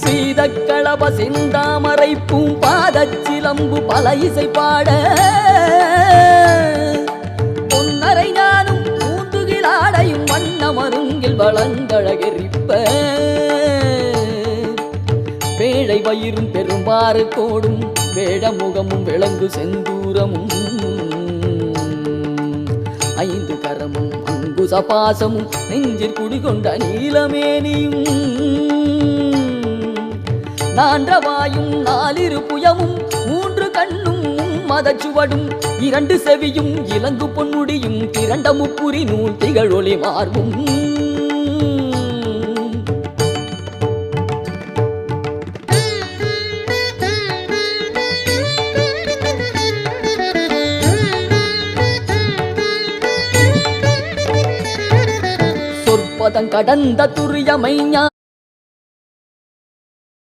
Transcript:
பீதக்களப செந்தாமரை பூம்பாதச்சிலம்பு பல இசை பாட பொன்னரை ஞானும் பூந்துகிலாடையும் வண்ண மருங்கில் வளங்கழகெரிப்ப பேழை வயிறும் பெரும்பாறு கோடும் வேடமுகமும் விளங்கு செந்தூரமும் ஐந்து கரமும் அங்குச பாசமும் நெஞ்சில் குடிகொண்ட நீலமேனியும் நான்றவாயும் நாலிரு புயமும் மூன்று கண்ணும் மதச்சுவடும் இரண்டு செவியும் இலங்கு பொன்முடியும் திரண்ட முப்புரி நூல் திகழொளி மார்பும் கடந்த துரியமை